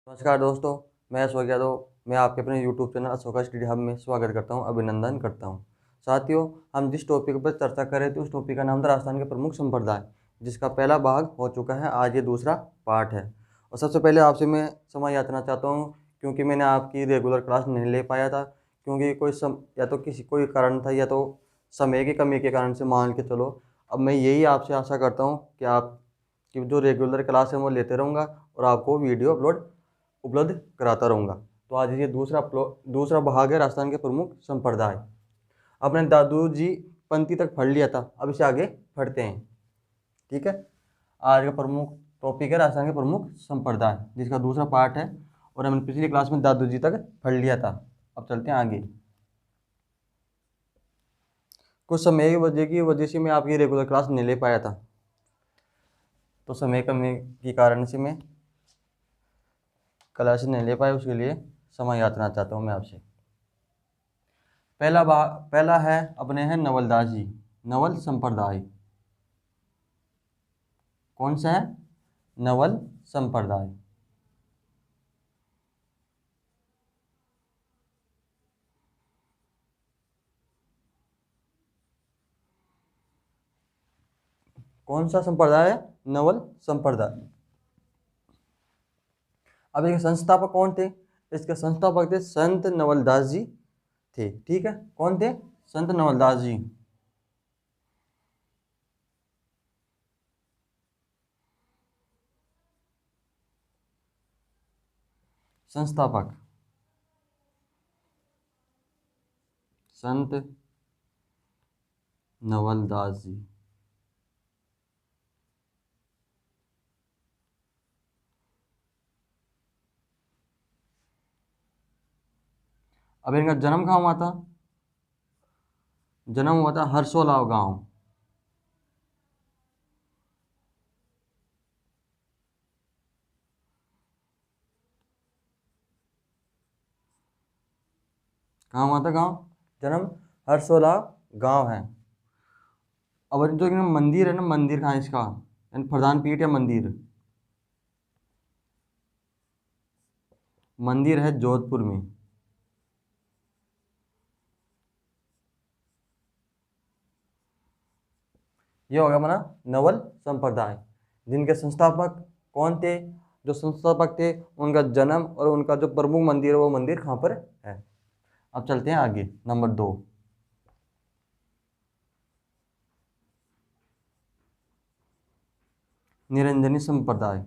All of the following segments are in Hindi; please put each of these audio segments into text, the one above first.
नमस्कार दोस्तों, मैं अशोक यादव। मैं आपके अपने YouTube channel Ashoka study hub में स्वागत करता हूं, अभिनंदन करता हूं। साथियों, हम जिस टॉपिक पर चर्चा कर रहे थे उस टॉपिक का नाम था राजस्थान के प्रमुख संप्रदाय, जिसका पहला भाग हो चुका है। आज ये दूसरा पार्ट है। और सबसे पहले आपसे मैं क्षमा याचना चाहता हूँ, क्योंकि मैंने आपकी रेगुलर क्लास नहीं ले पाया था, क्योंकि या तो किसी कोई कारण था या तो समय की कमी के कारण से, मान के चलो। अब मैं यही आपसे आशा करता हूँ कि आप कि जो रेगुलर क्लास है वो लेते रहूँगा और आपको वीडियो उपलब्ध कराता रहूँगा। तो आज ये दूसरा भाग है राजस्थान के प्रमुख संप्रदाय। अपने दादू जी पंक्ति तक पढ़ लिया था, अब इसे आगे पढ़ते हैं। ठीक है। आज का प्रमुख टॉपिक है राजस्थान के प्रमुख संप्रदाय, जिसका दूसरा पार्ट है। और हमने पिछली क्लास में दादू जी तक पढ़ लिया था। अब चलते हैं आगे। कुछ समय की वजह से मैं आपकी रेगुलर क्लास नहीं ले पाया था, तो समय कमी के कारण से मैं क्लास नहीं ले पाया, उसके लिए क्षमा याचना चाहता हूँ मैं आपसे। पहला है अपने हैं नवलदास जी, नवल संप्रदाय। कौन सा है? नवल संप्रदाय। कौन सा संप्रदाय है? नवल संप्रदाय। अब इसके संस्थापक कौन थे? इसके संस्थापक थे संत नवलदास जी थे। ठीक है, कौन थे? संत नवलदास जी। संस्थापक संत नवलदास जी। अब इनका जन्म कहाँ हुआ था? जन्म हुआ था हरसोलाव गांव। कहाँ हुआ था गांव? जन्म हरसोलाव गांव है। अब जो इनका मंदिर है ना, मंदिर कहाँ है इसका? यानी प्रधान पीठ या मंदिर? मंदिर है जोधपुर में। ये हो गया अपना नवल संप्रदाय, जिनके संस्थापक कौन थे? जो संस्थापक थे उनका जन्म और उनका जो प्रमुख मंदिर है वो मंदिर कहाँ पर है। अब चलते हैं आगे, नंबर 2। निरंजनी संप्रदाय।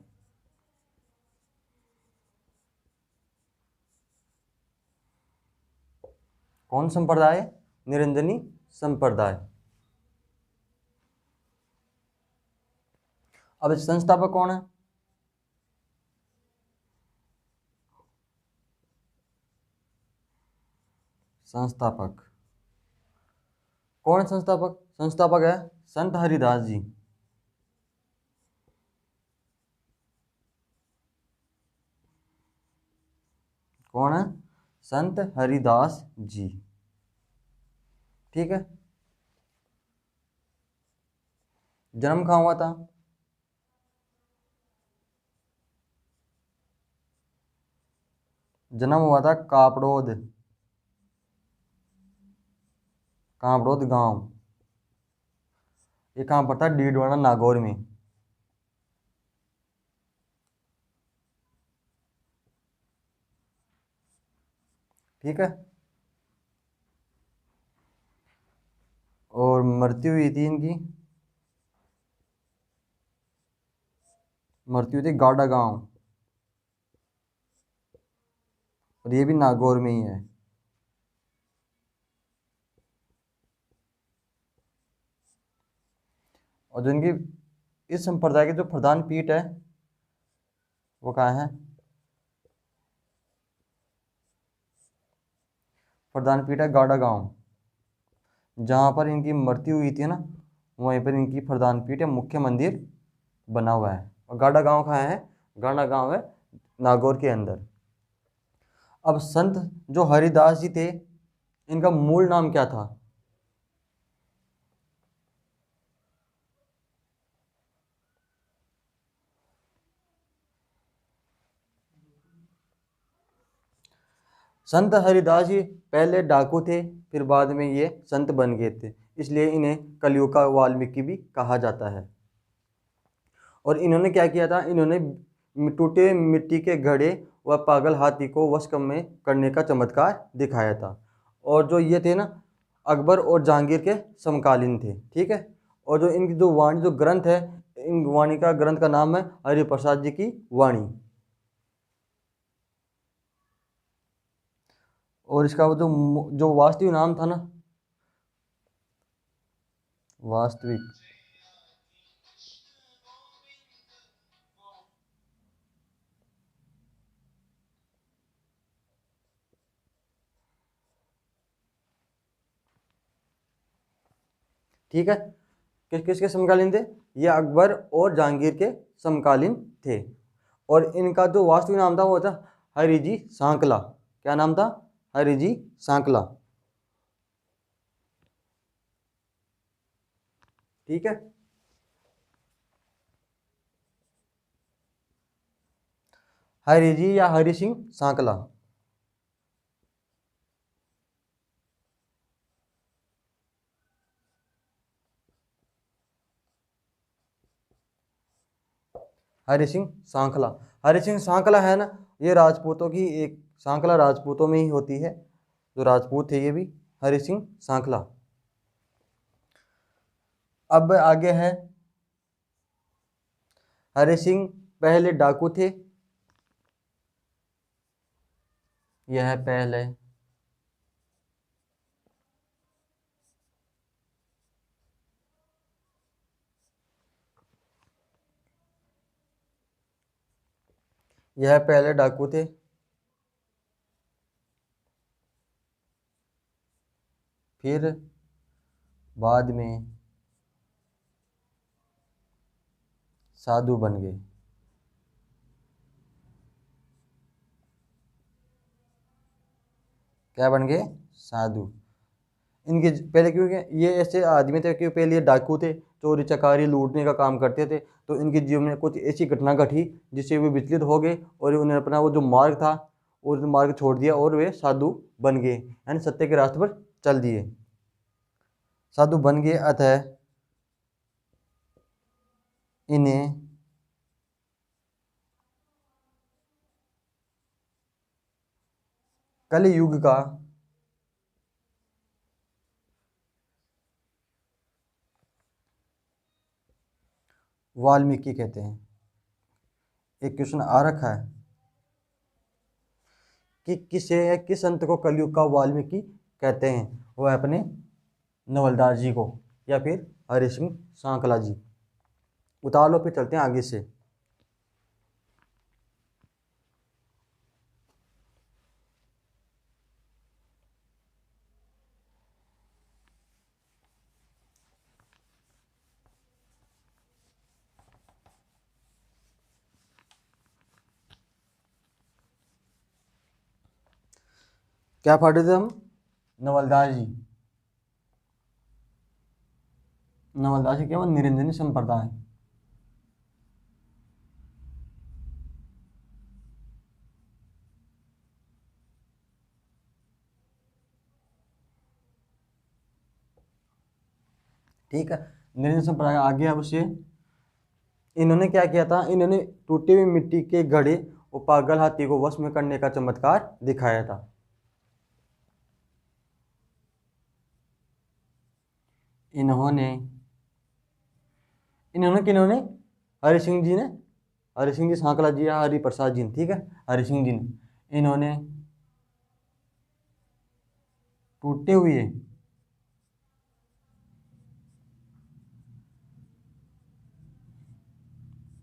कौन संप्रदाय? निरंजनी संप्रदाय। अब इस संस्थापक कौन है? संस्थापक कौन है? संस्थापक संस्थापक है संत हरिदास जी। कौन है? संत हरिदास जी। ठीक है। जन्म कहाँ हुआ था? जन्म हुआ था कापड़ोद, कापड़ोद गांव। ये कहाँ पर था? डीडवाना नागौर में। ठीक है। और मृत्यु हुई थी इनकी, मृत्यु हुई थी गाड़ा गांव, और ये भी नागौर में ही है। और जो इनकी इस संप्रदाय की जो प्रधान पीठ है वो कहाँ है? प्रधान पीठ है गाड़ा गांव। जहाँ पर इनकी मृत्यु हुई थी ना, वहीं पर इनकी प्रधान पीठ है, मुख्य मंदिर बना हुआ है। और गाड़ा गांव कहाँ है? गाड़ा गांव है नागौर के अंदर। अब संत जो हरिदास जी थे, इनका मूल नाम क्या था? संत हरिदास जी पहले डाकू थे, फिर बाद में ये संत बन गए थे, इसलिए इन्हें कलयुग का वाल्मीकि भी कहा जाता है। और इन्होंने क्या किया था, इन्होंने टूटे हुए मिट्टी के घड़े व पागल हाथी को वश में करने का चमत्कार दिखाया था। और जो ये थे ना, अकबर और जहांगीर के समकालीन थे, ठीक है। और जो इनकी जो वाणी, जो ग्रंथ है, इन वाणी का ग्रंथ का नाम है हरिप्रसाद जी की वाणी। और इसका वो जो वास्तविक नाम था ना, वास्तविक, ठीक है, किसके समकालीन थे, ये अकबर और जहांगीर के समकालीन थे। और इनका जो वास्तविक नाम था वो था हरिजी सांकला। क्या नाम था, हरिजी सांकला, ठीक है। हरिजी या हरि सिंह सांकला। हरि सिंह सांकला, हरि सिंह सांकला है ना, ये राजपूतों की एक, सांकला राजपूतों में ही होती है, जो राजपूत थे ये भी, हरि सिंह सांकला। अब आगे है, हरि सिंह पहले डाकू थे, यह है पहले, यह पहले डाकू थे, फिर बाद में साधु बन गए। क्या बन गए, साधु। इनके पहले, क्योंकि ये ऐसे आदमी थे कि पहले ये डाकू थे, चोरी चकारी लूटने का काम करते थे, तो इनके जीवन में कुछ ऐसी घटना घटी जिससे वे विचलित हो गए, और उन्होंने अपना वो जो मार्ग था, उस मार्ग छोड़ दिया, और वे साधु बन गए, यानी सत्य के रास्ते पर चल दिए, साधु बन गए। अतः इन्हें कलयुग का वाल्मीकि कहते हैं। एक क्वेश्चन आ रखा है कि किस संत को कलयुग का वाल्मीकि कहते हैं, वो है अपने नवलदास जी को, या फिर हरि सिंह सांकला जी। उतार लो, फिर चलते हैं आगे से। क्या पढ़ रहे थे हम, नवलदास जी, नवलदास जी केवल निरंजनी संप्रदाय। ठीक है, निरंजन संप्रदाय आ गया। अब से इन्होंने क्या किया था, इन्होंने टूटी हुई मिट्टी के घड़े और पागल हाथी को वश में करने का चमत्कार दिखाया था। इन्होंने इन्होंने किन्होंने, हरि सिंह जी ने, हरि सिंह जी सांकला जी या हरि प्रसाद जी ने, ठीक है, हरि सिंह जी ने, इन्होंने टूटे हुए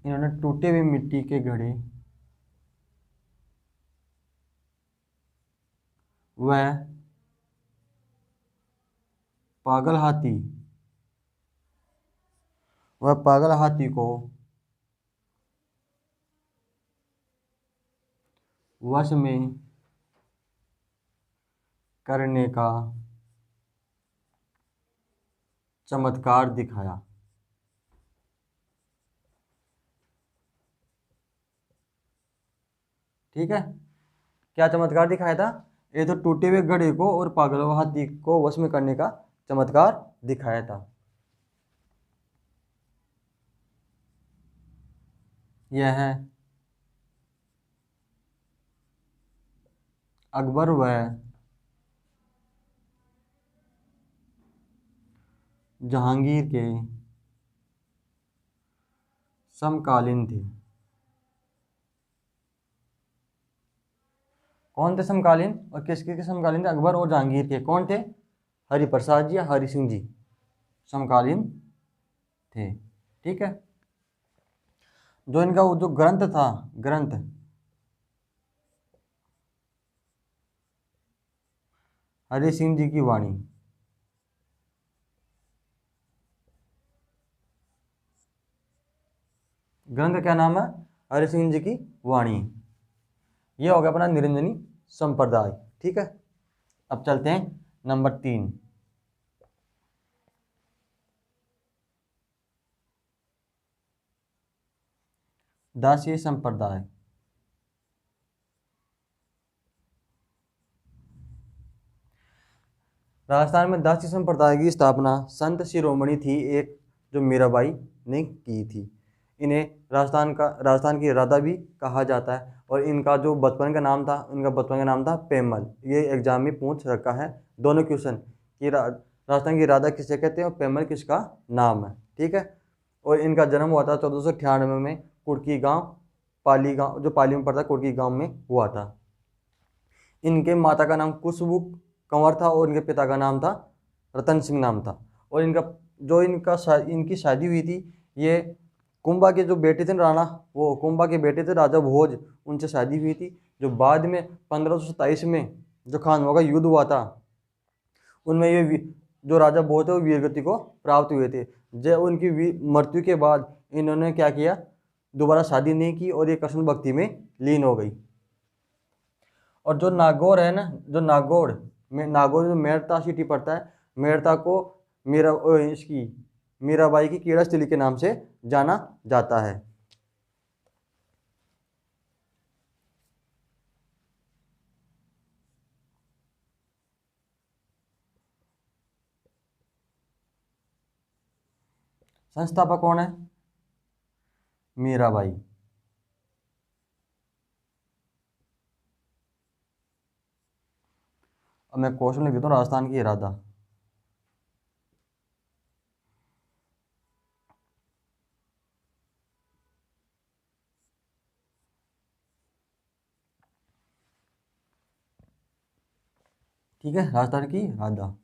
इन्होंने टूटे हुए मिट्टी के घड़े व पागल हाथी पागल हाथी को वश में करने का चमत्कार दिखाया। ठीक है, क्या चमत्कार दिखाया था, ये तो टूटे हुए घड़े को और पागल हुए हाथी को वश में करने का चमत्कार दिखाया था। यह है अकबर व जहांगीर के समकालीन थे। कौन थे समकालीन और किसके के समकालीन थे? अकबर और जहांगीर के। कौन थे? हरिप्रसाद जी या हरि सिंह जी समकालीन थे। ठीक है। जो इनका वो जो ग्रंथ था, ग्रंथ हरि सिंह जी की वाणी, ग्रंथ का क्या नाम है? हरि सिंह जी की वाणी। ये हो गया अपना निरंजनी संप्रदाय। ठीक है। अब चलते हैं नंबर 3। दासीय संप्रदाय। राजस्थान में दासी संप्रदाय की स्थापना संत शिरोमणि थी एक, जो मीराबाई ने की थी। इन्हें राजस्थान की राधा भी कहा जाता है। और इनका जो बचपन का नाम था, इनका बचपन का नाम था पेमल। ये एग्जाम में पूछ रखा है दोनों क्वेश्चन कि राजस्थान की राधा किसे कहते हैं और पेमल किसका नाम है। ठीक है। और इनका जन्म हुआ था 1498 में कुर्की गांव, पाली गांव, जो पाली में पड़ता है, कुर्की गांव में हुआ था। इनके माता का नाम खुशबू कंवर था और इनके पिता का नाम था रतन सिंह नाम था। और इनका जो इनकी शादी हुई थी, ये कुंभा के जो बेटे थे राणा, वो कुंभा के बेटे थे राजा भोज, उनसे शादी हुई थी। जो बाद में 1527 में जो खानवा का युद्ध हुआ था, उनमें जो राजा भोज थे वो वीरगति को प्राप्त हुए थे। जब उनकी मृत्यु के बाद इन्होंने क्या किया, दोबारा शादी नहीं की और ये कृष्ण भक्ति में लीन हो गई। और जो नागौर है ना, जो नागौर में, नागौर जो मेड़ता सिटी पड़ता है, मेड़ता को इसकी मीराबाई की कीड़ास्थली के नाम से जाना जाता है। संस्थापक कौन है? मीराबाई। अब मैं क्वेश्चन लिख देता हूँ, राजस्थान की राधा। ठीक है, राजस्थान की राधा।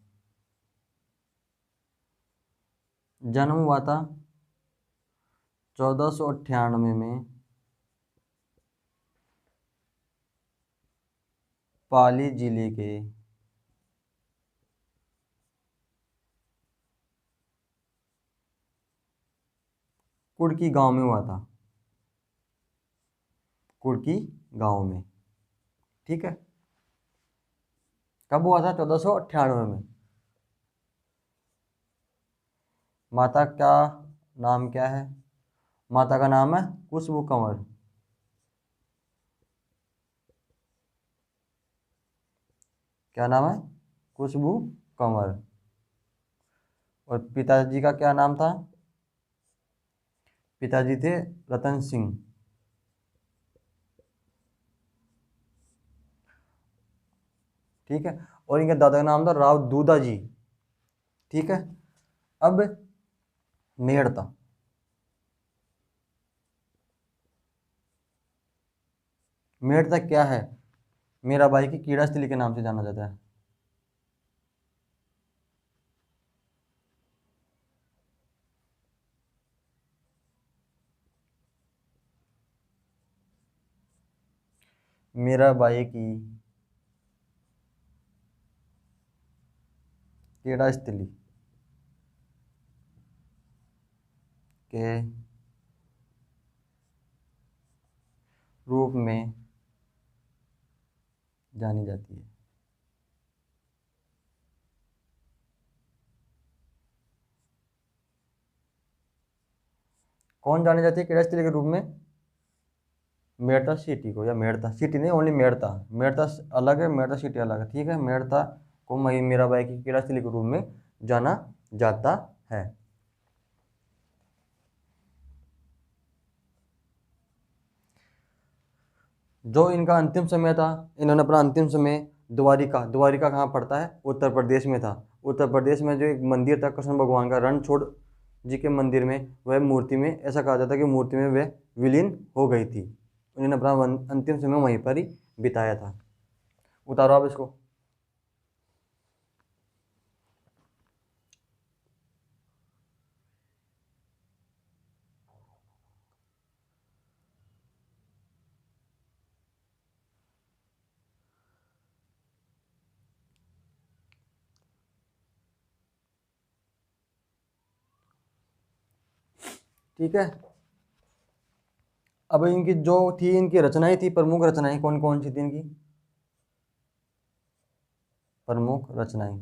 जन्म हुआ था 1498 में पाली जिले के कुड़की गांव में हुआ था। कुड़की गांव में। ठीक है। कब हुआ था? 1498 में। माता का नाम क्या है? माता का नाम है खुशबू कंवर। क्या नाम है? खुशबू कंवर। और पिताजी का क्या नाम था? पिताजी थे रतन सिंह। ठीक है। और इनके दादा का नाम था राव दूधा जी। ठीक है। अब मेड़ता। मेड़ता क्या है? मीराबाई की कीड़ास्थली के नाम से जाना जाता है। मीराबाई की कीड़ास्थली के रूप में जानी जाती है। कौन जानी जाती है कीड़ास्थली के रूप में? मेड़ता सिटी को, या मेड़ता सिटी नहीं, ओनली मेड़ता, मेड़ता अलग है, मेड़ता सिटी अलग है, ठीक है। मेड़ता को मई मीराबाई की क्रीड़ास्थली के रूप में जाना जाता है। जो इनका अंतिम समय था, इन्होंने अपना अंतिम समय द्वारिका, द्वारिका कहाँ पड़ता है, उत्तर प्रदेश में था। उत्तर प्रदेश में जो एक मंदिर था कृष्ण भगवान का, रणछोड़ जी के मंदिर में, वह मूर्ति में, ऐसा कहा जाता है कि मूर्ति में वह विलीन हो गई थी। उन्होंने अपना अंतिम समय वहीं पर ही बिताया था। उतारो आप इसको। ठीक है। अब इनकी जो थी, इनकी रचनाएं थी, प्रमुख रचनाएं कौन कौन सी थी इनकी, प्रमुख रचनाएं।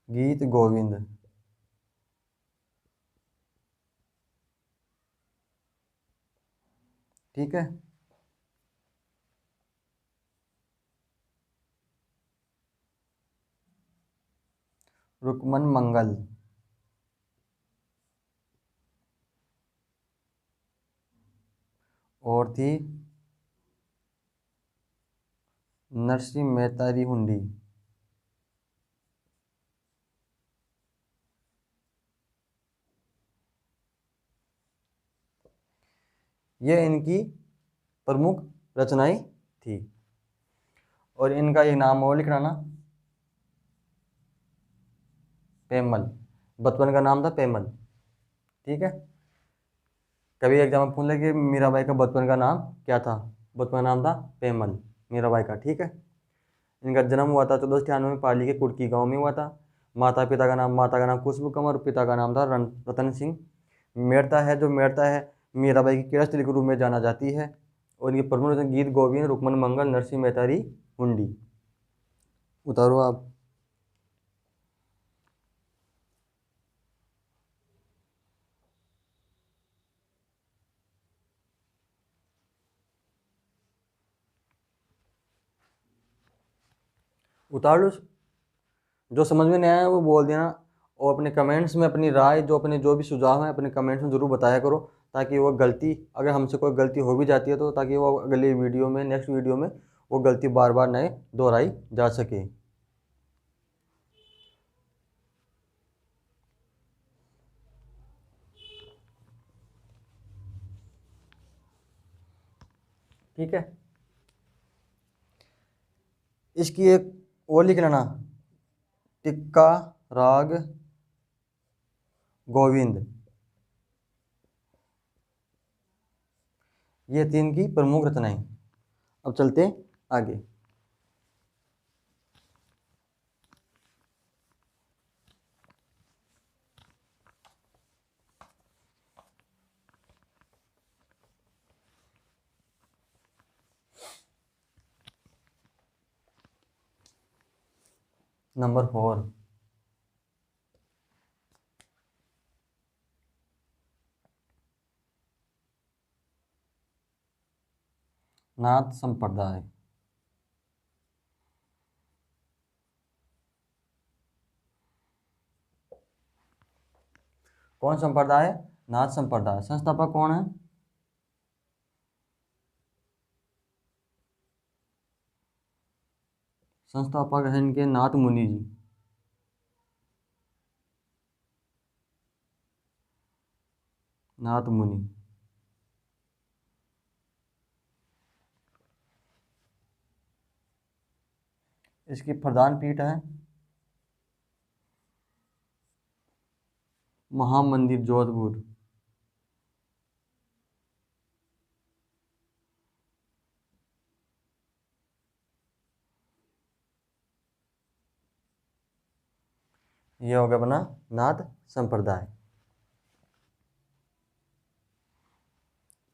गीत गोविंद, ठीक है। रुकमन मंगल, और थी नरसिंह मेहतारी हुंडी। ये इनकी प्रमुख रचनाएं थी। और इनका एक नाम और लिखना ना, पेमल। बचपन का नाम था पेमल, ठीक है। कभी एग्जाम में पूछ ले कि मीराबाई का बचपन का नाम क्या था, बचपन का नाम था पेमल, मीराबाई का, ठीक है। इनका जन्म हुआ था 1498 में, पाली के कुर्की गांव में हुआ था। माता का नाम खुशबू कमर, और पिता का नाम था रतन सिंह। मेड़ता है, जो मेड़ता है, मीराबाई की क्रीड़ास्थली के रूप में जाना जाती है। और इनके प्रमुख गीत गोविंद, रुकमन मंगल, नरसिंह मेहतारी हुंडी। उतारो आप। उतार लो। जो समझ में नहीं आया वो बोल देना, और अपने कमेंट्स में अपनी राय, जो अपने जो भी सुझाव हैं, अपने कमेंट्स में ज़रूर बताया करो, ताकि वो गलती, अगर हमसे कोई गलती हो भी जाती है तो ताकि वो अगले वीडियो में, नेक्स्ट वीडियो में वो गलती बार बार नहीं दोहराई जा सके। ठीक है। इसकी एक और लिख लेना, टिक्का राग गोविंद। ये तीन की प्रमुख रचनाएं। अब चलते हैं आगे। नंबर 4, नाथ संप्रदाय। कौन संप्रदाय? नाथ संप्रदाय। संस्थापक कौन है? संस्थापक हैं इनके नाथ मुनि जी। नाथ मुनि। इसकी प्रधान पीठ है महामंदिर जोधपुर। ये हो गया अपना नाथ संप्रदाय।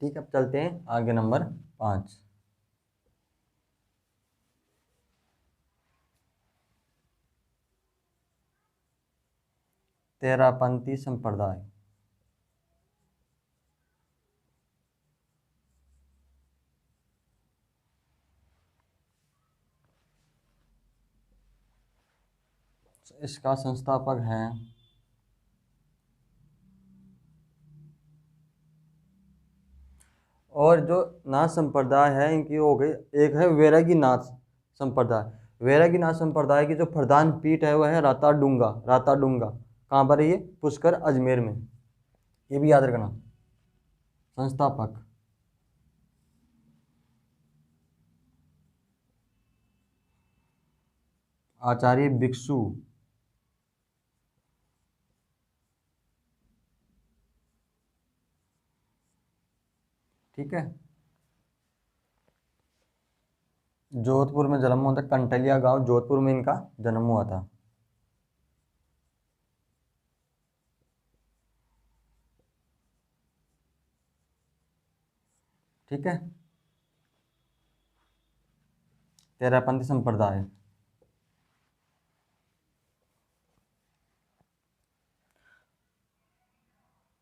ठीक है, अब चलते हैं आगे, नंबर 5। तेरापंथी संप्रदाय। इसका संस्थापक है और जो नाथ संप्रदाय है इनकी हो गई, एक है वैरागी नाथ संप्रदाय। वैरागी नाथ संप्रदाय की जो प्रधान पीठ है वह है राताडूंगा। राताडूंगा कहाँ पर है ये? पुष्कर अजमेर में। ये भी याद रखना। संस्थापक आचार्य भिक्षु। ठीक है। जोधपुर में जन्म हुआ था, कंटलिया गांव जोधपुर में इनका जन्म हुआ था। ठीक है। तेरापंथी संप्रदाय।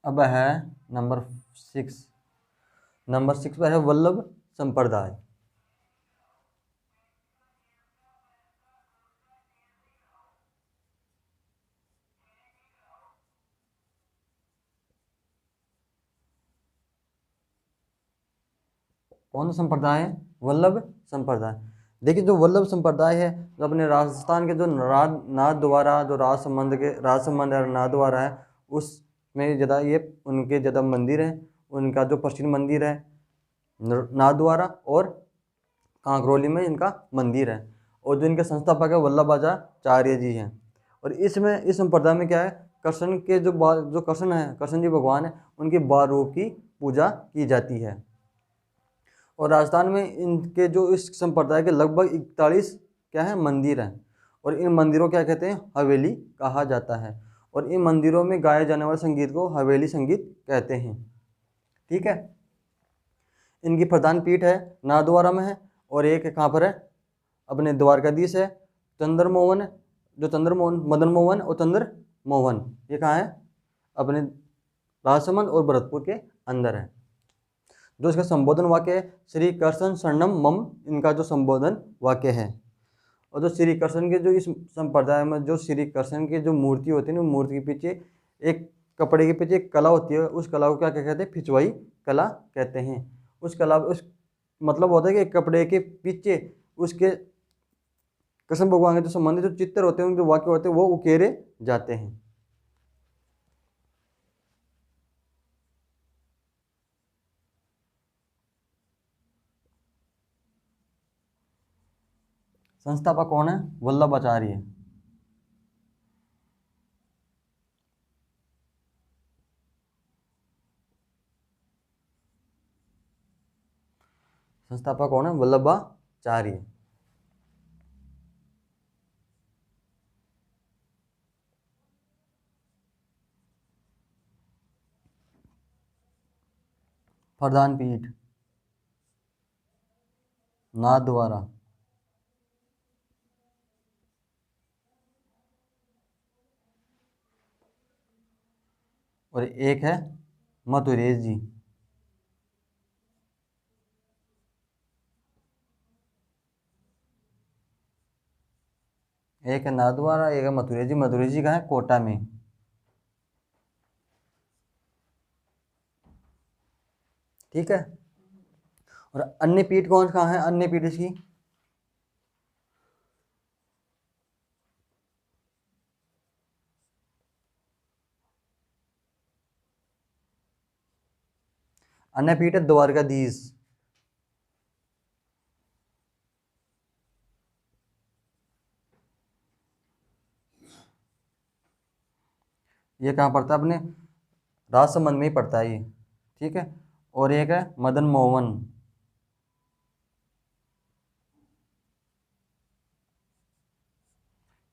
अब है नंबर 6। नंबर 6 पर है वल्लभ संप्रदाय। कौन सा संप्रदाय है? वल्लभ संप्रदाय। देखिए जो वल्लभ संप्रदाय है, जो अपने राजस्थान के जो नाथद्वारा, जो राजसमंद और नाथद्वारा है, उसमें ज़्यादा ये उनके ज़्यादा मंदिर हैं। उनका जो प्रसिद्ध मंदिर है नाथद्वारा, और कांकरोली में इनका मंदिर है। और जो इनके संस्थापक है वल्लभाचार्य जी हैं। और इसमें इस संप्रदाय में क्या है, कृष्ण के जो कृष्ण है, कृष्ण जी भगवान है, उनकी 12 रूप की पूजा की जाती है। और राजस्थान में इनके जो इस संप्रदाय के लगभग 41 क्या है मंदिर हैं। और इन मंदिरों क्या कहते हैं? हवेली कहा जाता है। और इन मंदिरों में गाए जाने वाले संगीत को हवेली संगीत कहते हैं। ठीक है। इनकी प्रधान पीठ है नाथद्वारा में है, और एक कहाँ पर है? अपने द्वारकाधीश है चंद्रमोहन, जो चंद्रमोहन, मदन मोहन और चंद्रमोहन, ये कहाँ है? अपने राजसमंद और भरतपुर के अंदर है। जो इसका संबोधन वाक्य है श्री कृष्ण शरणम मम, इनका जो संबोधन वाक्य है। और जो श्री कृष्ण के जो इस संप्रदाय में जो श्री कृष्ण की जो मूर्ति होती है ना, मूर्ति के पीछे एक कपड़े के पीछे एक कला होती है, उस कला को क्या कहते हैं? फिचवाई कला कहते हैं। उस कला उस मतलब होता है कि कपड़े के पीछे उसके कृष्ण भगवान के जो संबंधित जो चित्र होते हैं, जो वाक्य होते हैं, वो उकेरे जाते हैं। संस्थापक कौन है? वल्लभाचार्य। संस्थापक कौन है? वल्लभाचार्य। प्रधान पीठ नाथद्वारा। और एक है मथुरेश जी। एक है नाथद्वारा, एक है मथुरेश जी। मथुरेश जी का है कोटा में। ठीक है। और अन्य पीठ कौन कहाँ है? अन्य पीठ इसकी अन्य पीठ है द्वारकाधीश। ये कहाँ पड़ता है? अपने राजसमंद में ही पड़ता है ये। ठीक है। और एक है मदन मोहन।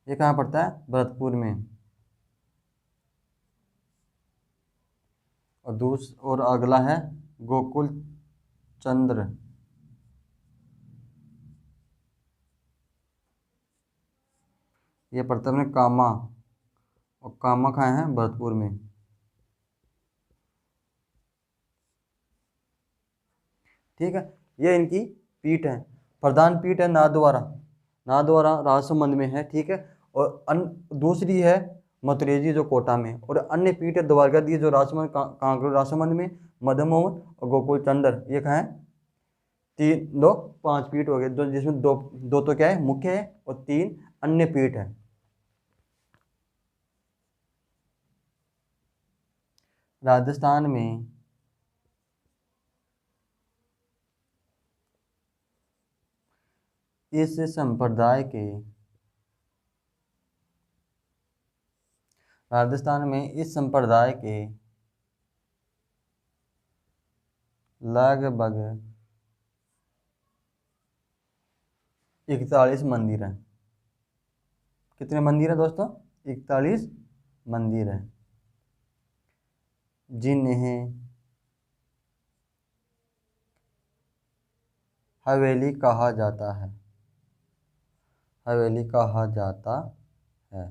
ये कहाँ पड़ता है? भरतपुर में। और अगला है गोकुल चंद्र। ये पड़ता है अपने कामा। और कामाख्या है भरतपुर में। ठीक है, ये इनकी पीठ है। प्रधान पीठ है नाथद्वारा, नाथद्वारा राजसमंद में है। ठीक है, और दूसरी है मथुरेजी जो कोटा में, और अन्य पीठ है द्वारकाधीश जो राजसमंद कांकेर राजसमंद में, मदन मोहन और गोकुल चंद्र, ये कहाँ है, तीन दो पांच पीठ हो गए, दो जिसमें दो दो तो क्या है मुख्य है और तीन अन्य पीठ है। राजस्थान में इस संप्रदाय के राजस्थान में इस संप्रदाय के लगभग 41 मंदिर हैं। कितने मंदिर हैं दोस्तों? 41 मंदिर हैं, जिन्हें हवेली कहा जाता है। हवेली कहा जाता है।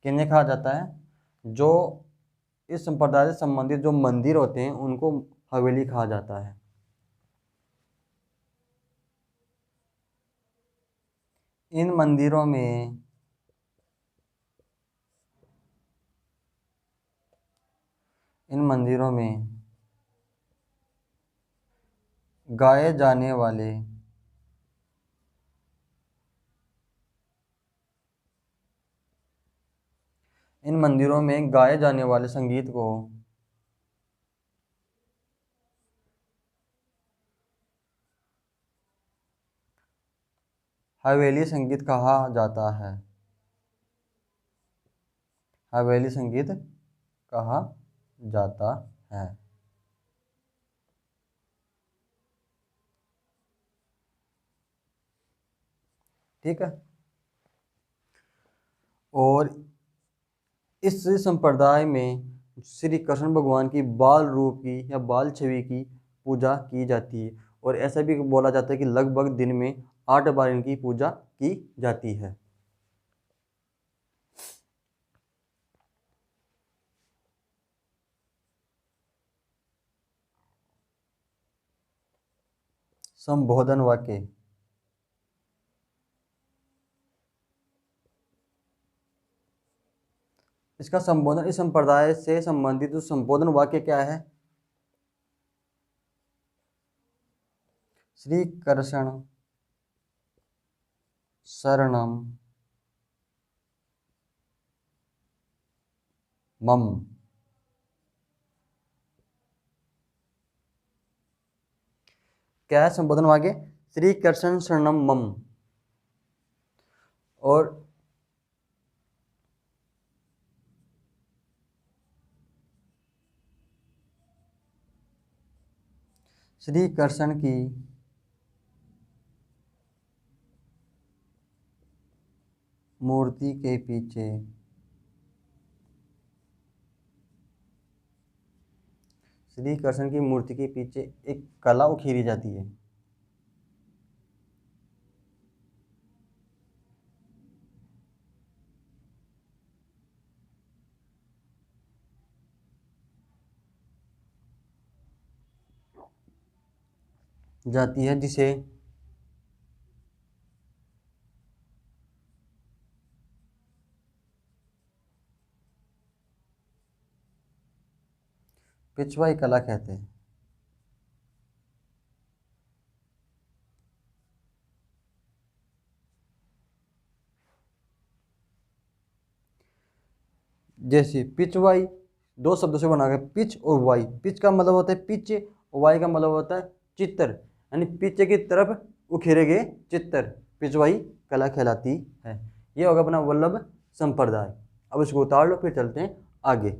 किन्हें कहा जाता है? जो इस संप्रदाय से संबंधित जो मंदिर होते हैं उनको हवेली कहा जाता है। इन मंदिरों में इन मंदिरों में गाए जाने वाले इन मंदिरों में गाए जाने वाले संगीत को हवेली संगीत कहा जाता है। हवेली संगीत कहा जाता है। ठीक है, और इस संप्रदाय में श्री कृष्ण भगवान की बाल रूप की या बाल छवि की पूजा की जाती है, और ऐसा भी बोला जाता है कि लगभग दिन में 8 बार इनकी पूजा की जाती है। संबोधन वाक्य। इसका संबोधन, इस संप्रदाय से संबंधित जो संबोधन वाक्य क्या है? श्री कृष्ण शरणम मम। क्या है संबोधन वाक्य? श्री कृष्ण शरणम मम। और श्री कृष्ण की मूर्ति के पीछे श्री कृष्ण की मूर्ति के पीछे एक कला उखेरी जाती है। जाती है जिसे पिछवाई कला कहते हैं। जैसे पिछवाई दो शब्दों से बना गया, पिच और वाई। पिच का मतलब होता है पीछे, और वाई का मतलब होता है चित्र, यानी पीछे की तरफ उखेरे गए चित्र पिछवाई कला कहलाती है। ये होगा अपना वल्लभ संप्रदाय। अब इसको उतार लो, फिर चलते हैं आगे।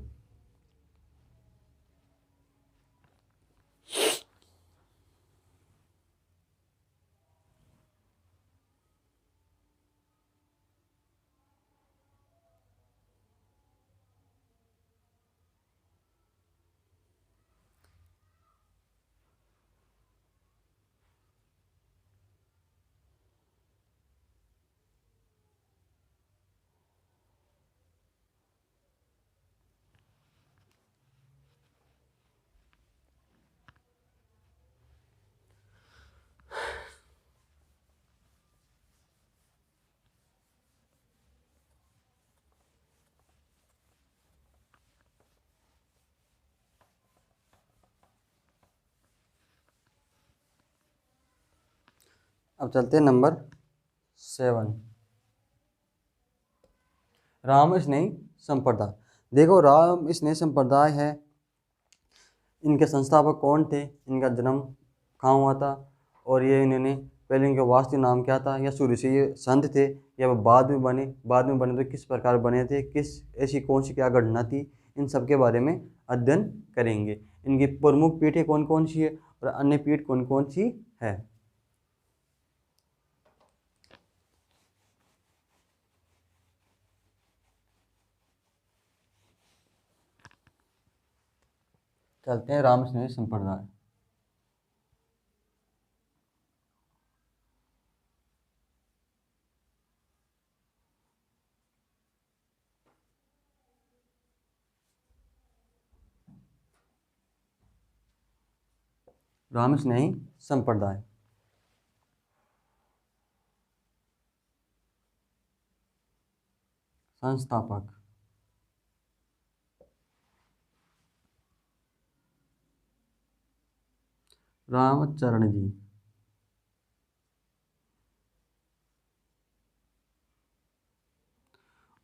अब चलते हैं नंबर 7, राम स्नेही संप्रदाय। देखो, राम स्नेही संप्रदाय है, इनके संस्थापक कौन थे, इनका जन्म कहाँ हुआ था, और ये इन्होंने पहले इनका वास्तविक नाम क्या था, या शुरू से ये संत थे या वो बाद में बने तो किस प्रकार बने थे, किस ऐसी कौन सी क्या घटना थी, इन सब के बारे में अध्ययन करेंगे। इनकी प्रमुख पीठें कौन कौन सी है और अन्य पीठ कौन कौन सी है। चलते हैं राम स्नेही संप्रदाय। राम स्नेही संप्रदाय। संस्थापक रामचरण जी।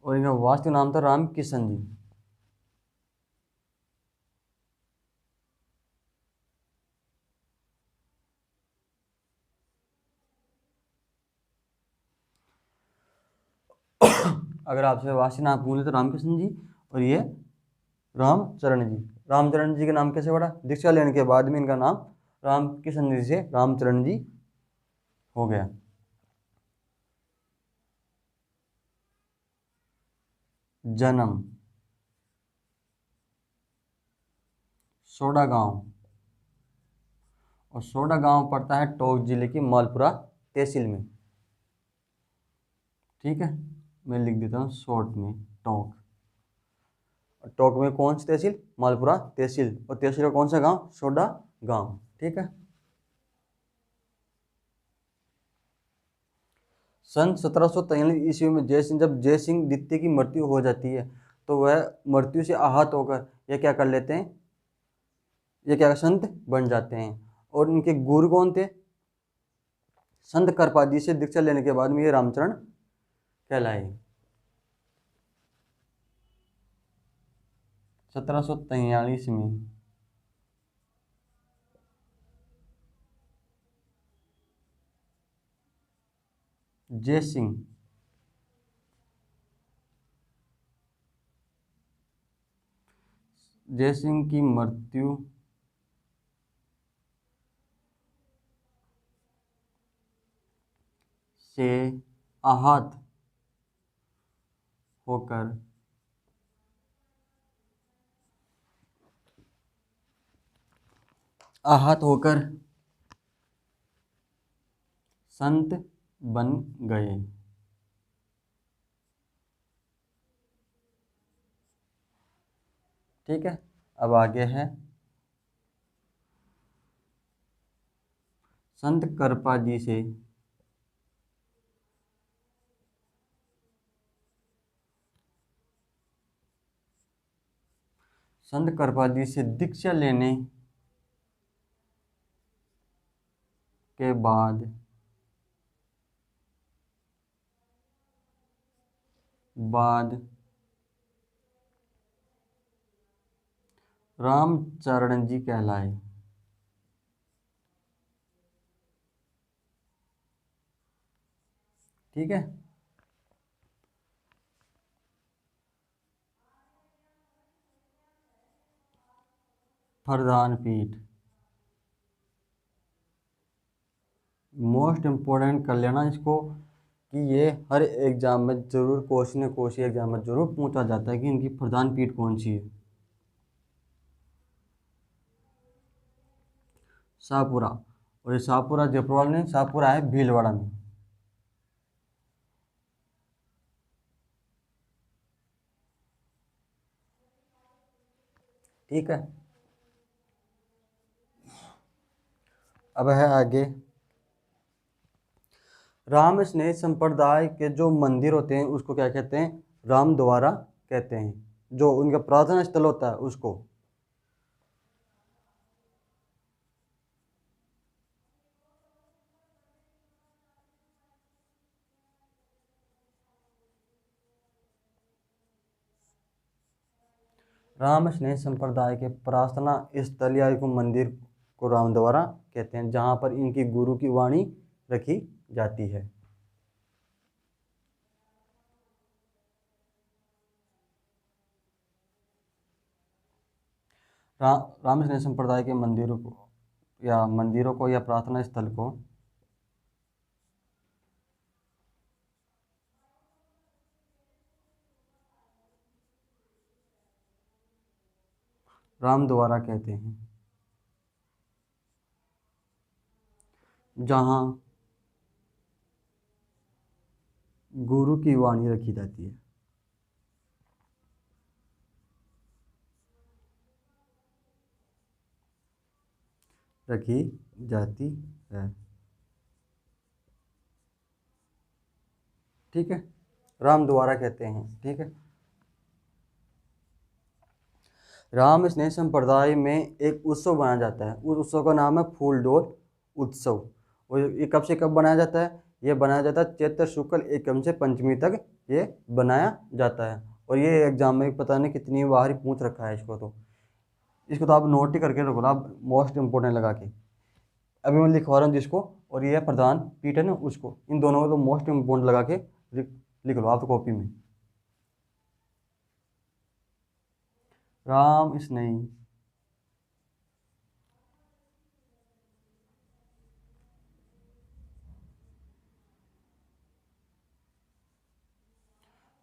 और इनका वास्तविक नाम था राम किशन जी। अगर आपसे वास्तविक नाम पूछे तो रामकृष्ण जी, और ये रामचरण जी। रामचरण जी का नाम कैसे पड़ा, दीक्षा लेने के बाद में इनका नाम रामकिशन जी से रामचरण जी हो गया। जन्म सोडा गांव, और सोडा गांव पड़ता है टोंक जिले की मालपुरा तहसील में। ठीक है, मैं लिख देता हूँ शॉर्ट में टोंक। टोंक में कौन सी तहसील, मालपुरा तहसील, और तहसील का कौन सा गांव, सोडा गांव। ठीक है। सन 1743 ईस्वी में जब जय सिंह द्वितीय की मृत्यु हो जाती है, तो वह मृत्यु से आहत होकर यह क्या कर लेते हैं, ये क्या संत बन जाते हैं। और इनके गुरु कौन थे, संत करपादी से दीक्षा लेने के बाद में ये रामचरण कहलाए। 1743 में जय सिंह की मृत्यु से आहत होकर संत बन गए। ठीक है, अब आगे है संत करपा जी से दीक्षा लेने के बाद रामचरण जी कहलाए। ठीक है, प्रधान पीठ मोस्ट इम्पोर्टेंट कर लेना इसको, कि ये हर एग्जाम में जरूर क्वेश्चन एग्जाम में जरूर पूछा जाता है कि इनकी प्रधान पीठ कौन सी है। शाहपुरा, और ये शाहपुरा जयपुर में, शाहपुरा है भीलवाड़ा में। ठीक है, अब है आगे राम स्नेही संप्रदाय के जो मंदिर होते हैं उसको क्या कहते हैं, राम द्वारा कहते हैं। जो उनका प्रार्थना स्थल होता है उसको। राम स्नेह संप्रदाय के प्रार्थना स्थल या एक मंदिर को रामद्वारा कहते हैं, जहाँ पर इनकी गुरु की वाणी रखी जाती है। राम स्नेह संप्रदाय के मंदिरों को या प्रार्थना स्थल को राम द्वारा कहते हैं, जहाँ गुरु की वाणी रखी जाती है। रखी जाती है, ठीक है, राम द्वारा कहते हैं, ठीक है। राम स्नेह संप्रदाय में एक उत्सव मनाया जाता है, उस उत्सव का नाम है फूल डोल उत्सव। और ये कब से कब बनाया जाता है? ये बनाया जाता है चैत्र शुक्ल एकम से पंचमी तक ये बनाया जाता है। और ये एग्जाम में पता नहीं कितनी बार ही पूछ रखा है इसको तो आप नोट ही करके रखो ना, आप मोस्ट इंपोर्टेंट लगा के। अभी मैं लिखवा रहा हूँ जिसको, और ये प्रधान पीठ है ना उसको, इन दोनों को तो मोस्ट इंपोर्टेंट लगा के लिख लो आप कॉपी में। राम स्नेही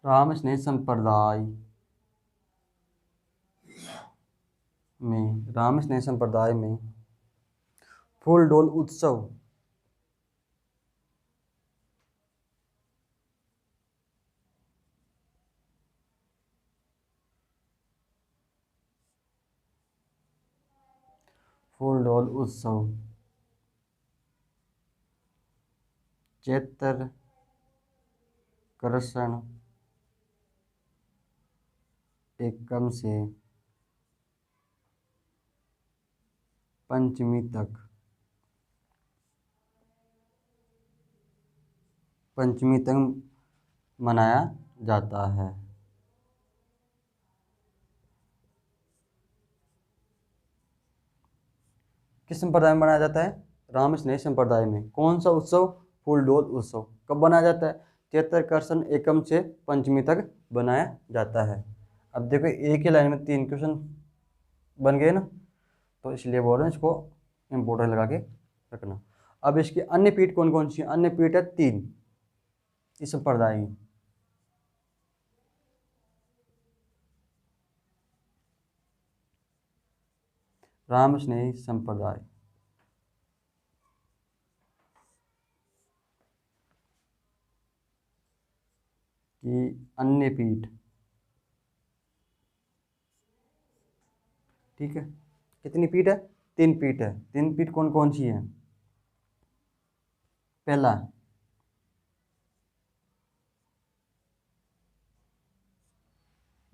राम स्नेह संप्रदाय में फूल डोल उत्सव चैत्र कृष्ण एकम से पंचमी तक मनाया जाता है। किस संप्रदाय में मनाया जाता है? राम स्नेह संप्रदाय में। कौन सा उत्सव? फूल डोल उत्सव। कब बनाया जाता है? चैत्र कृष्ण एकम से पंचमी तक बनाया जाता है। अब देखो एक ही लाइन में 3 क्वेश्चन बन गए ना, तो इसलिए बोल रहे हैं इसको इम्पोर्टेंट लगा के रखना। अब इसकी अन्य पीठ कौन कौन सी? अन्य पीठ है 3 इस संप्रदाय की। राम स्नेह संप्रदाय की अन्य पीठ, ठीक है। कितनी पीठ है? 3 पीठ है। 3 पीठ कौन कौन सी है? पहला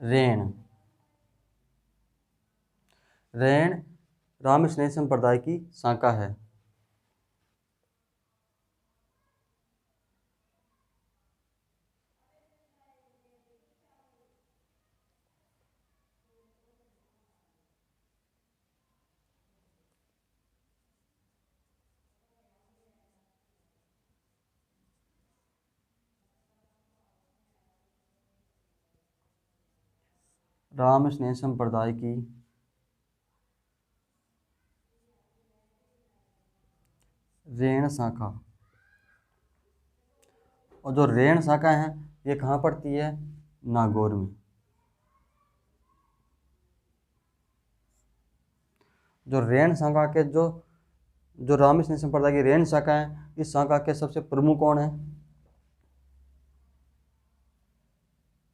रेण राम स्नेह संप्रदाय की शाखा है। राम स्नेह संप्रदाय की रेण शाखा, और जो रेण शाखा है ये कहाँ पड़ती है? नागौर में। जो रेण शाखा के जो राम स्नेह संप्रदाय की रेण शाखा है, इस शाखा के सबसे प्रमुख कौन है?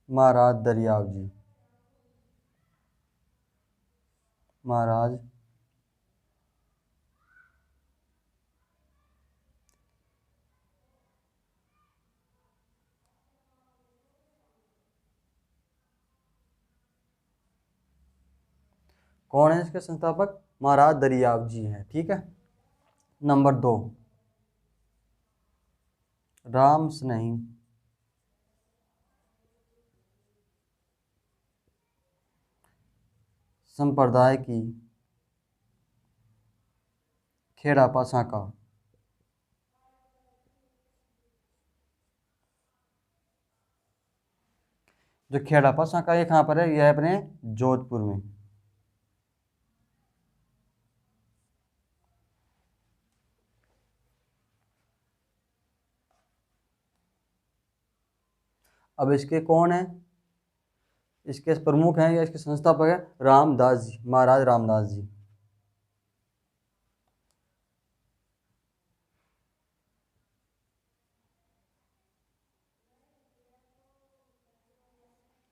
महाराज दरियाव जी। महाराज कौन है इसके संस्थापक? महाराज दरियाव जी हैं, ठीक है। नंबर 2, राम स्नेही संप्रदाय की खेड़ापा शाखा। जो खेड़ापा शाखा ये कहाँ पर है? यह है अपने जोधपुर में। अब इसके कौन है? इसके प्रमुख हैं या इसके संस्थापक है? रामदास जी, महाराज रामदास जी।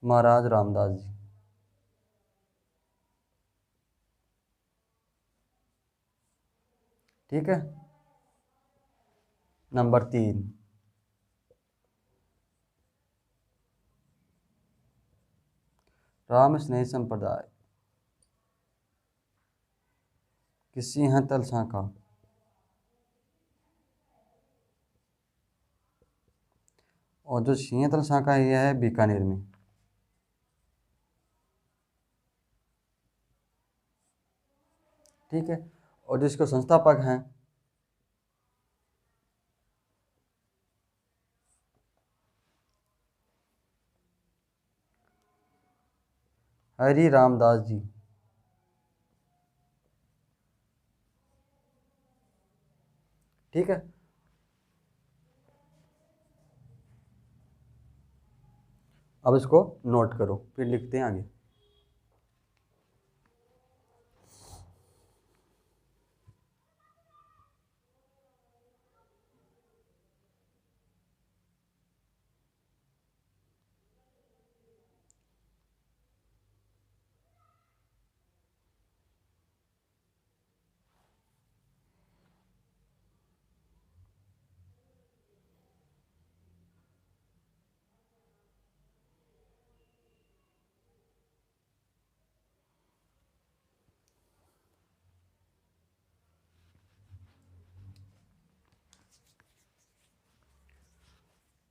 महाराज रामदास जी। ठीक है। नंबर 3, राम स्नेही संप्रदाय की सिंहतल शाखा। और जो सिंहतल शाखा है यह है बीकानेर में। ठीक है। और जिसके संस्थापक हैं हरि रामदास जी। ठीक है। अब इसको नोट करो, फिर लिखते हैं आगे।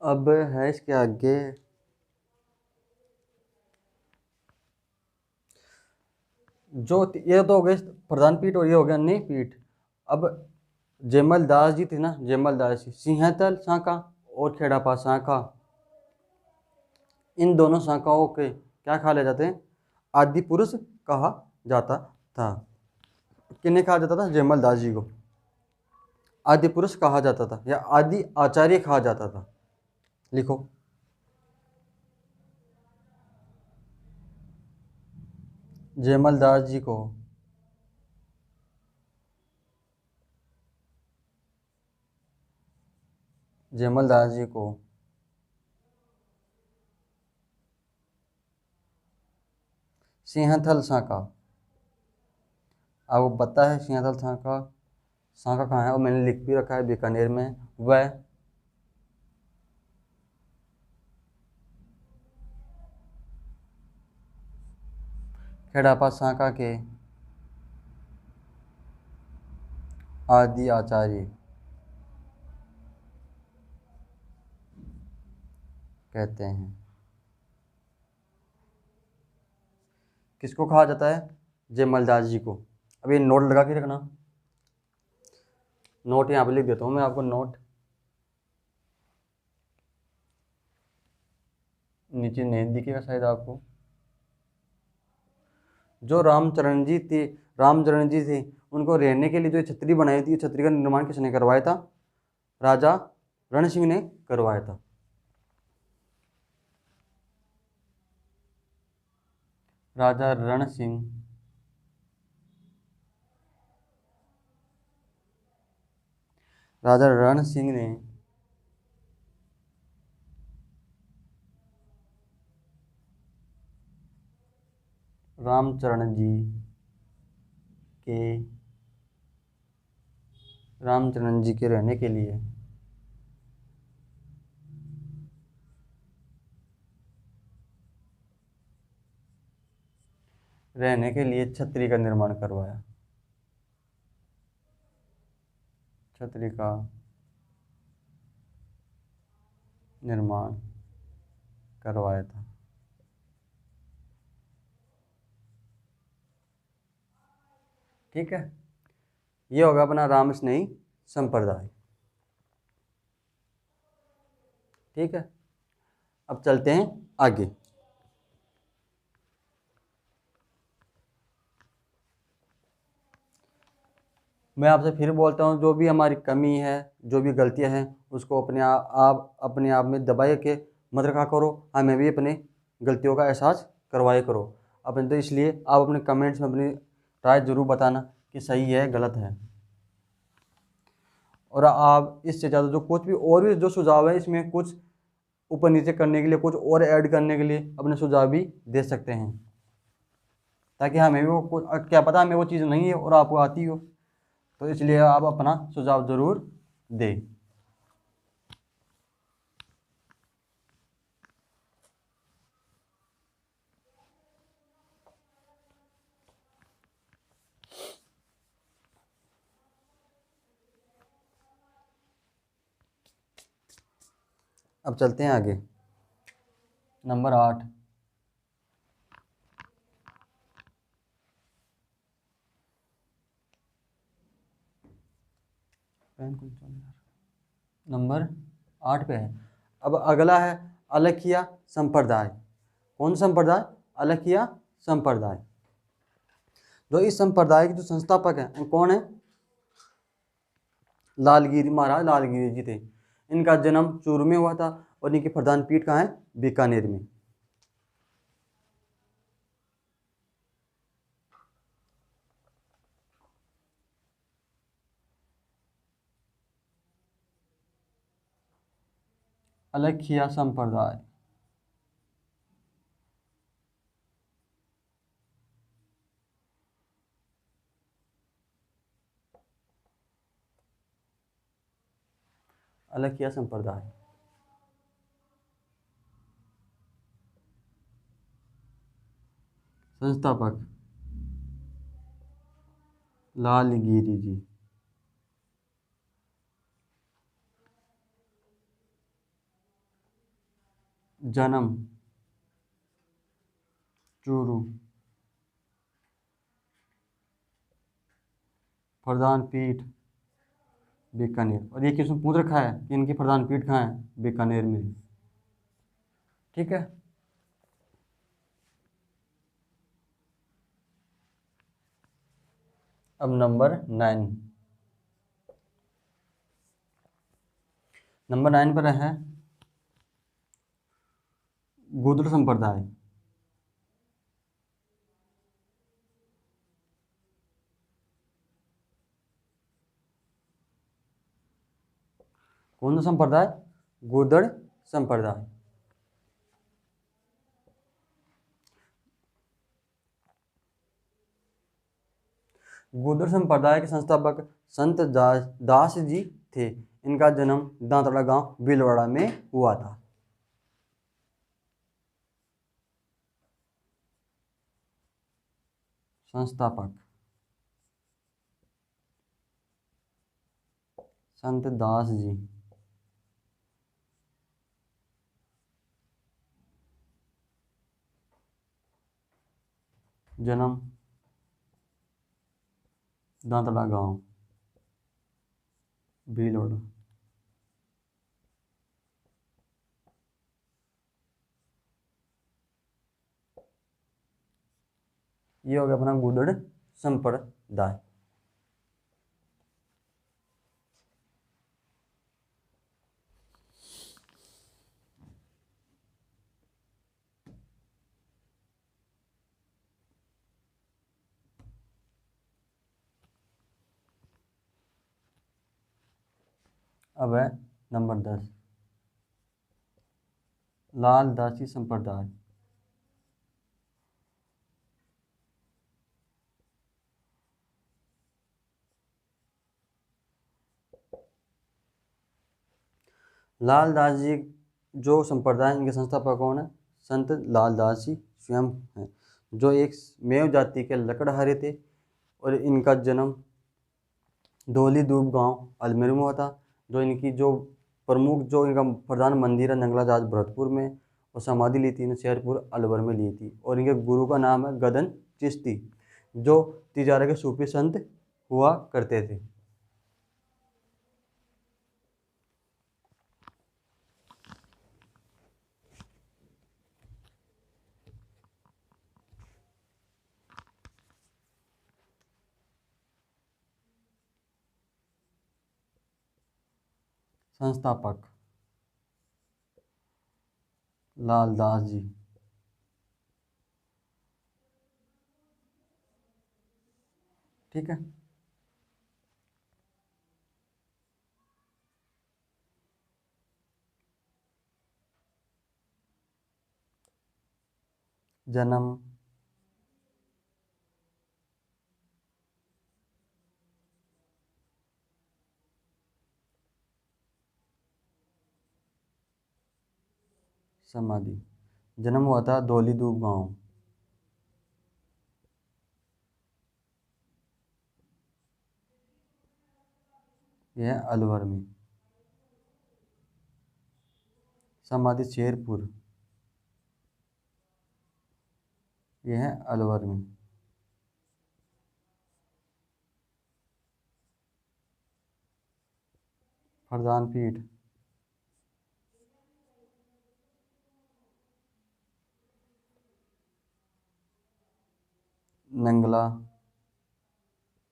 अब है इसके आगे जो ये तो हो गए प्रधान पीठ और ये हो गया अन्य पीठ। अब जयमल दास जी थे ना, जयमल दास जी, सिंहतल शाखा और खेड़ापा शाखा, इन दोनों शाखाओं के क्या कहा ले जाते हैं? आदि पुरुष कहा जाता था। किन्हें कहा जाता था? जयमल दास जी को आदि पुरुष कहा जाता था या आदि आचार्य कहा जाता था। लिखो। जयमल दास जी को जयमल दास जी को सिंहथल शाखा। आपको पता है सिंहथल शाखा शाखा कहाँ है? और मैंने लिख भी रखा है, बीकानेर में। वह खेड़ापा शाखा के आदि आचार्य कहते हैं। किसको कहा जाता है? जयमल दास जी को। अब ये नोट लगा के रखना, नोट यहाँ पे लिख देता हूँ मैं आपको। नोट नीचे नहीं दिखेगा शायद आपको। जो रामचरण जी थे, उनको रहने के लिए जो छतरी बनाई थी, छतरी का निर्माण किसने करवाया था? राजा रण सिंह ने करवाया था। राजा रण सिंह राजा रण सिंह ने रामचरण जी के रहने के लिए छतरी का निर्माण करवाया। छतरी का निर्माण करवाया था। ठीक है, ये होगा अपना रामस्नेही संप्रदाय। ठीक है, अब चलते हैं आगे। मैं आपसे फिर बोलता हूँ, जो भी हमारी कमी है, जो भी गलतियाँ हैं, उसको अपने आप में दबाए के मत रखा करो, हमें भी अपने गलतियों का एहसास करवाए करो। अपन तो इसलिए आप अपने कमेंट्स में अपनी राय ज़रूर बताना कि सही है गलत है। और आप इससे ज़्यादा जो कुछ भी और भी जो सुझाव है, इसमें कुछ ऊपर नीचे करने के लिए, कुछ और ऐड करने के लिए अपने सुझाव भी दे सकते हैं, ताकि हमें भी वो क्या पता हमें वो चीज़ नहीं है और आपको आती हो, तो इसलिए आप अपना सुझाव ज़रूर दें। अब चलते हैं आगे, नंबर 8। नंबर 8 पे है। अब अगला है अलखिया संप्रदाय। कौन संप्रदाय? अलखिया संप्रदाय। जो इस संप्रदाय के जो संस्थापक हैं वो कौन है? लालगिरी, महाराज लालगिरी जी थे। इनका जन्म चूरू में हुआ था और इनकी प्रधान पीठ कहाँ है? बीकानेर में। अलखिया संप्रदाय, अलखिया संप्रदाय। संस्थापक लालगिरी जी। जन्म चूरू, प्रधान पीठ बीकानेर। और ये किसने पूछ रखा है कि इनकी प्रधान पीठ कहाँ है? बीकानेर में। ठीक है, अब नंबर 9। नंबर 9 पर है गूदड़ संप्रदाय। कौन सा संप्रदाय? गूदड़ संप्रदाय। गूदड़ संप्रदाय के संस्थापक संत दास जी थे। इनका जन्म दांतड़ा गांव भीलवाड़ा में हुआ था। संस्थापक संत दास जी। जन्म दांतड़ा गांव भीलवाड़ा। ये हो गया अपना गूदड़ संप्रदाय। अब है नंबर 10, लालदासी संप्रदाय। लालदास जी जो संप्रदाय, इनके संस्थापक कौन है? संत लालदास जी स्वयं हैं, जो एक मेव जाति के लकड़हारे थे। और इनका जन्म धौली दूब गांव अजमेर में हुआ था। जो इनकी जो प्रमुख जो इनका प्रधान मंदिर है नंगला जाज भरतपुर में, और समाधि ली थी इन्हें शेरपुर अलवर में ली थी। और इनके गुरु का नाम है गदन चिश्ती। जो तिजारा के सूफी संत हुआ करते थे। संस्थापक लाल दास जी। ठीक है। जन्म समाधि। जन्म हुआ था धौलीधूप गांव। यह है अलवर में। समाधि शेरपुर। यह है अलवर में। फरदान पीठ। नंगला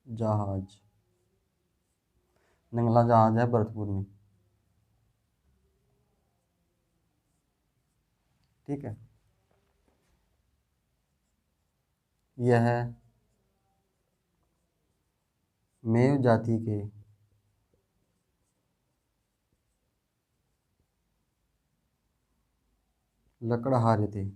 जहाज। नंगला जहाज है भरतपुर में। ठीक है। यह है मेव जाति के लकड़हारे थे।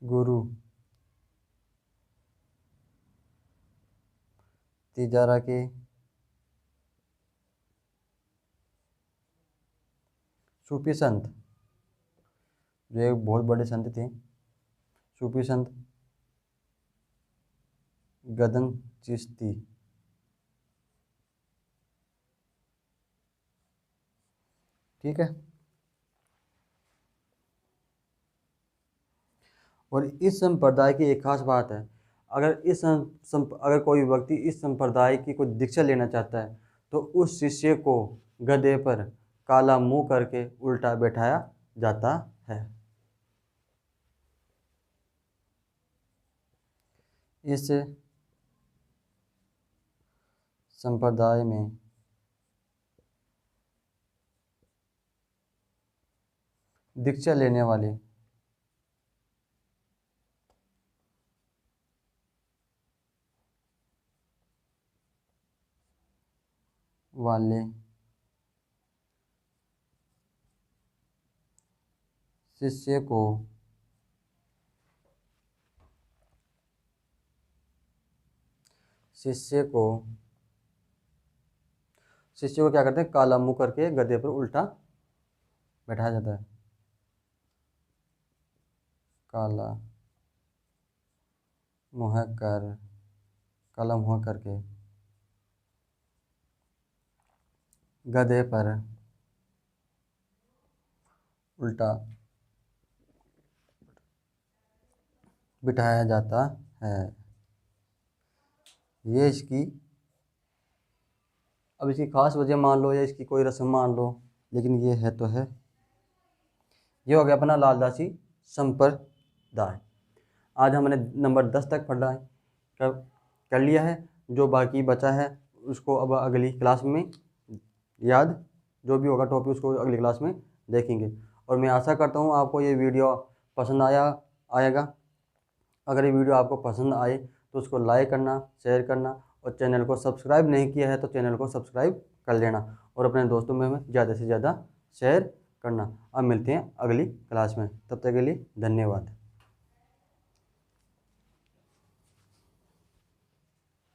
गुरु तिजारा के सूफी संत, जो एक बहुत बड़े संत थे, सूफी संत गदन चिश्ती। ठीक है। और इस संप्रदाय की एक खास बात है, अगर अगर कोई व्यक्ति इस संप्रदाय की कोई दीक्षा लेना चाहता है तो उस शिष्य को गधे पर काला मुंह करके उल्टा बैठाया जाता है। इस संप्रदाय में दीक्षा लेने वाले शिष्य को क्या करते हैं, काला मुंह करके गधे पर उल्टा बैठाया जाता है। काला मुंह करके गधे पर उल्टा बिठाया जाता है। ये इसकी, अब इसकी खास वजह मान लो या इसकी कोई रस्म मान लो, लेकिन ये है तो है। ये हो गया अपना लालदासी संप्रदाय। आज हमने नंबर 10 तक पढ़ा है, कर लिया है। जो बाकी बचा है उसको अब अगली क्लास में याद, जो भी होगा टॉपिक उसको अगली क्लास में देखेंगे। और मैं आशा करता हूँ आपको ये वीडियो पसंद आएगा। अगर ये वीडियो आपको पसंद आए तो उसको लाइक करना, शेयर करना, और चैनल को सब्सक्राइब नहीं किया है तो चैनल को सब्सक्राइब कर लेना, और अपने दोस्तों में ज़्यादा से ज़्यादा शेयर करना। अब मिलते हैं अगली क्लास में, तब तक के लिए धन्यवाद।